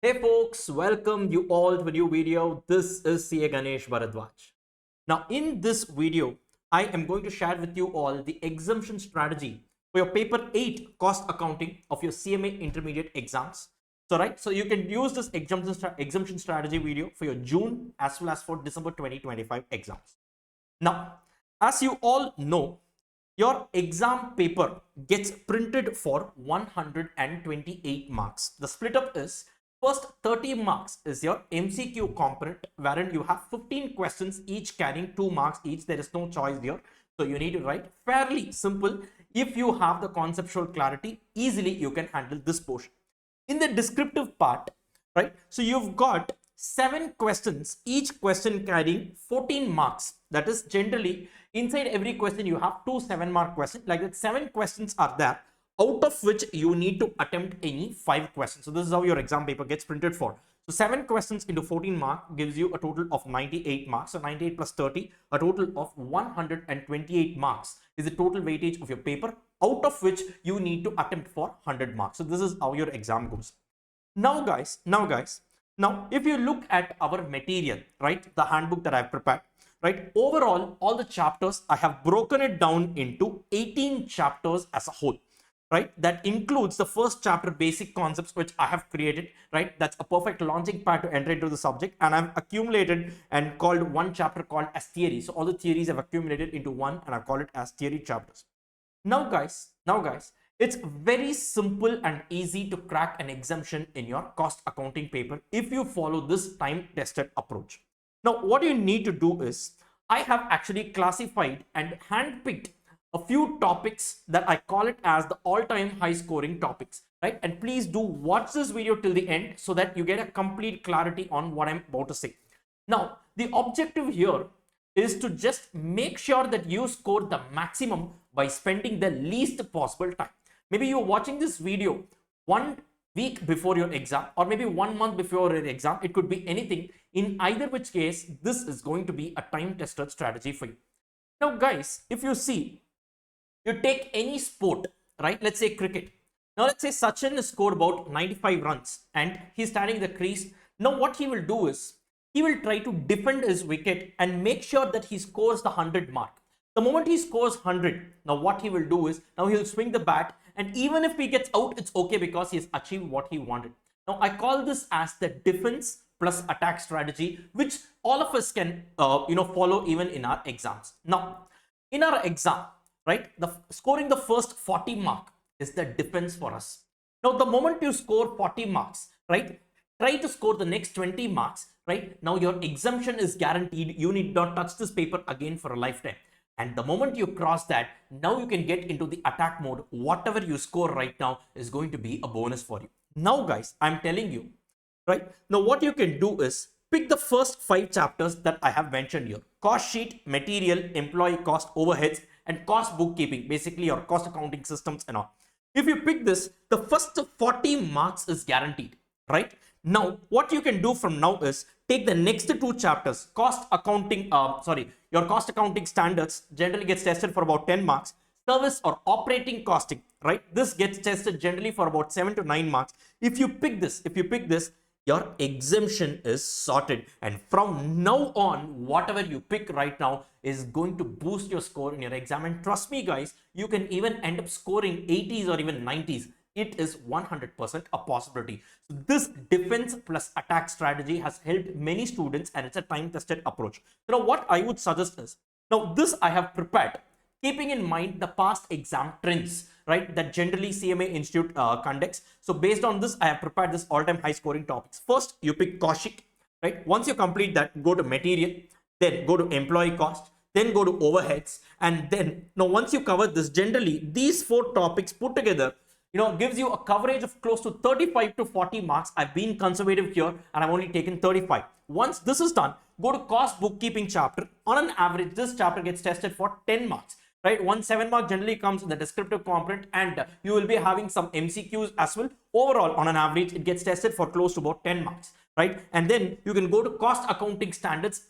Hey folks, welcome you all to a new video. This is CA Ganesh Bharadwaj. Now in this video, I am going to share with you all the exemption strategy for your paper 8 cost accounting of your CMA intermediate exams. So you can use this exemption strategy video for your June as well as for December 2025 exams. Now, as you all know, your exam paper gets printed for 128 marks. The split up is first 30 marks is your MCQ component, wherein you have 15 questions, each carrying 2 marks each. There is no choice here. So you need to write fairly simple. If you have the conceptual clarity, easily you can handle this portion. In the descriptive part, right? So you've got 7 questions, each question carrying 14 marks. That is generally inside every question you have 2 7-mark questions. Like that, 7 questions are there, out of which you need to attempt any 5 questions. So this is how your exam paper gets printed for. So 7 questions into 14 mark gives you a total of 98 marks. So 98 plus 30, a total of 128 marks is the total weightage of your paper, out of which you need to attempt for 100 marks. So this is how your exam goes. Now if you look at our material, right, the handbook that I've prepared, right, overall, all the chapters, I have broken it down into 18 chapters as a whole, right? That includes the first chapter, basic concepts, which I have created, right? That's a perfect launching pad to enter into the subject. And I've accumulated and called one chapter called as theory. So all the theories have accumulated into one, and I've called it as theory chapters. Now guys, it's very simple and easy to crack an exemption in your cost accounting paper if you follow this time tested approach. Now what you need to do is, I have actually classified and handpicked a few topics that I call it as the all-time high scoring topics, right? And please do watch this video till the end so that you get a complete clarity on what I'm about to say. Now the objective here is to just make sure that you score the maximum by spending the least possible time. Maybe you're watching this video 1 week before your exam, or maybe 1 month before your exam. It could be anything. In either which case, this is going to be a time tested strategy for you. Now guys, if you see, you take any sport, right? Let's say cricket. Now let's say Sachin has scored about 95 runs and he's standing in the crease. Now what he will do is, he will try to defend his wicket and make sure that he scores the 100 mark. The moment he scores 100, now what he will do is, now he'll swing the bat, and even if he gets out, it's okay because he has achieved what he wanted. Now I call this as the defense plus attack strategy, which all of us can follow even in our exams. Now in our exam, right, the scoring the first 40 mark is the defense for us. Now the moment you score 40 marks, right, try to score the next 20 marks, right? Now your exemption is guaranteed. You need not touch this paper again for a lifetime. And the moment you cross that, now you can get into the attack mode. Whatever you score right now is going to be a bonus for you. Now guys, I'm telling you, right? Now what you can do is pick the first 5 chapters that I have mentioned here. Cost sheet, material, employee cost, overheads, and cost bookkeeping, basically your cost accounting systems and all. If you pick this, the first 40 marks is guaranteed, right? Now what you can do from now is take the next 2 chapters. Your cost accounting standards generally gets tested for about 10 marks. Service or operating costing, right, this gets tested generally for about 7 to 9 marks. If you pick this, your exemption is sorted, and from now on, whatever you pick right now is going to boost your score in your exam. And trust me guys, you can even end up scoring 80s or even 90s. It is 100% a possibility. So this defense plus attack strategy has helped many students, and it's a time tested approach. Now what I would suggest is, now this I have prepared keeping in mind the past exam trends, right, that generally CMA Institute conducts. So based on this, I have prepared this all-time high scoring topics. First, you pick cost sheet, right? Once you complete that, go to material, then go to employee cost, then go to overheads, and then now once you cover this, generally these 4 topics put together, gives you a coverage of close to 35 to 40 marks. I've been conservative here and I've only taken 35. Once this is done, go to cost bookkeeping chapter. On an average, this chapter gets tested for 10 marks. Right, 1 7-mark generally comes in the descriptive component, and you will be having some MCQs as well. Overall, on an average, it gets tested for close to about 10 marks, right? And then you can go to cost accounting standards.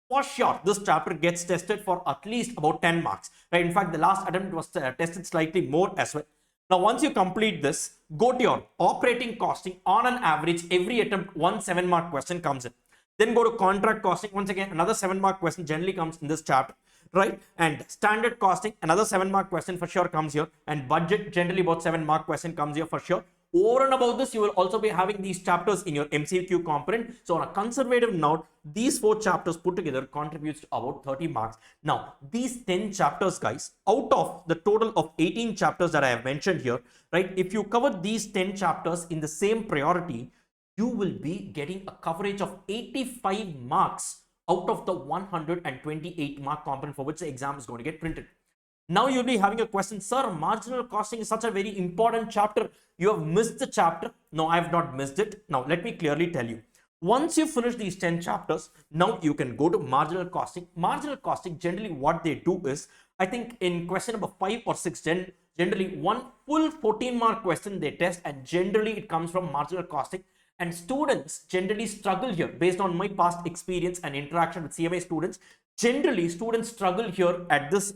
For sure, this chapter gets tested for at least about 10 marks, right? In fact, the last attempt was tested slightly more as well. Now, once you complete this, go to your operating costing. On an average, every attempt, one 7-mark question comes in. Then go to contract costing. Once again, another 7-mark question generally comes in this chapter, right? And standard costing, another 7-mark question for sure comes here. And budget, generally about 7-mark question comes here for sure. Over and above this, you will also be having these chapters in your MCQ component. So on a conservative note, these 4 chapters put together contributes to about 30 marks. Now, these 10 chapters, guys, out of the total of 18 chapters that I have mentioned here, right? If you cover these 10 chapters in the same priority, you will be getting a coverage of 85 marks out of the 128 mark component for which the exam is going to get printed. Now you'll be having a question, sir, marginal costing is such a very important chapter. You have missed the chapter. No, I have not missed it. Now, let me clearly tell you. Once you finish these 10 chapters, now you can go to marginal costing. Marginal costing, generally what they do is, I think in question number 5 or 6, generally one full 14-mark question they test, and generally it comes from marginal costing. And students generally struggle here based on my past experience and interaction with CMA students. Generally, students struggle here at this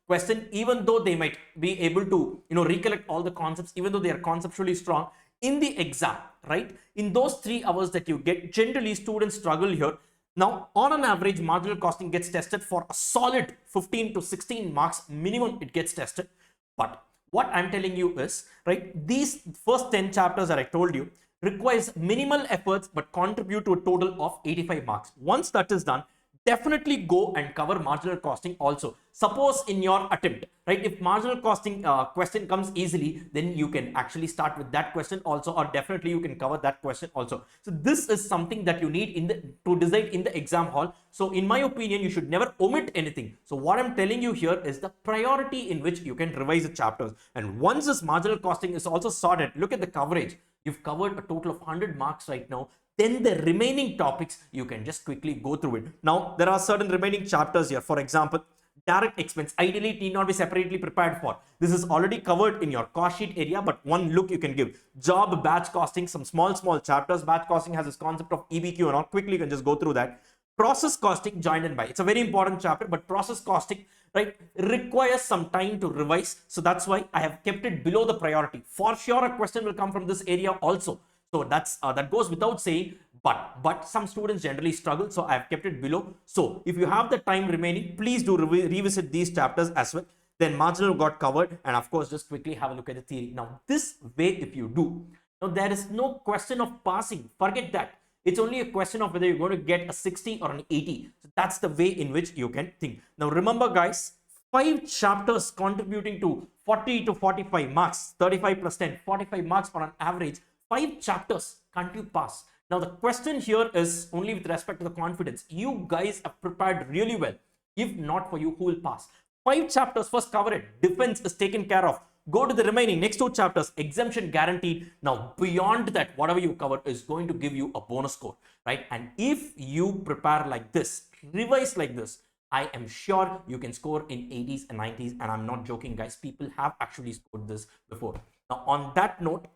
question, even though they might be able to, recollect all the concepts, even though they are conceptually strong in the exam, right? In those 3 hours that you get, generally students struggle here. Now, on an average, marginal costing gets tested for a solid 15 to 16 marks minimum. It gets tested. But what I'm telling you is, right, these first 10 chapters that I told you requires minimal efforts but contribute to a total of 85 marks. Once that is done, definitely go and cover marginal costing also. Suppose in your attempt, right, if marginal costing question comes easily, then you can actually start with that question also, or definitely you can cover that question also. So this is something that you need to decide in the exam hall. So in my opinion, you should never omit anything. So what I'm telling you here is the priority in which you can revise the chapters. And once this marginal costing is also sorted, look at the coverage. You've covered a total of 100 marks right now. Then the remaining topics, you can just quickly go through it. Now, there are certain remaining chapters here. For example, direct expense. Ideally, it need not be separately prepared for. This is already covered in your cost sheet area, but one look you can give. Job batch costing, some small chapters. Batch costing has this concept of EBQ and all. Quickly, you can just go through that. Process costing, join and buy. It's a very important chapter, but process costing, right, requires some time to revise. So that's why I have kept it below the priority. For sure, a question will come from this area also. So that goes without saying, but some students generally struggle. So I have kept it below. So if you have the time remaining, please do revisit these chapters as well. Then marginal got covered, and of course, just quickly have a look at the theory. Now, this way, if you do, now there is no question of passing. Forget that. It's only a question of whether you're going to get a 60 or an 80. So that's the way in which you can think. Now, remember, guys, 5 chapters contributing to 40 to 45 marks, 35 plus 10, 45 marks on an average. 5 chapters, can't you pass? Now, the question here is only with respect to the confidence. You guys have prepared really well. If not for you, who will pass? 5 chapters, first cover it. Defense is taken care of. Go to the remaining next 2 chapters, exemption guaranteed. Now, beyond that, whatever you cover is going to give you a bonus score, right? And if you prepare like this, revise like this, I am sure you can score in 80s and 90s. And I'm not joking, guys. People have actually scored this before. Now, on that note,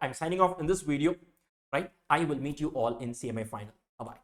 I'm signing off in this video, right? I will meet you all in CMA final. Bye-bye.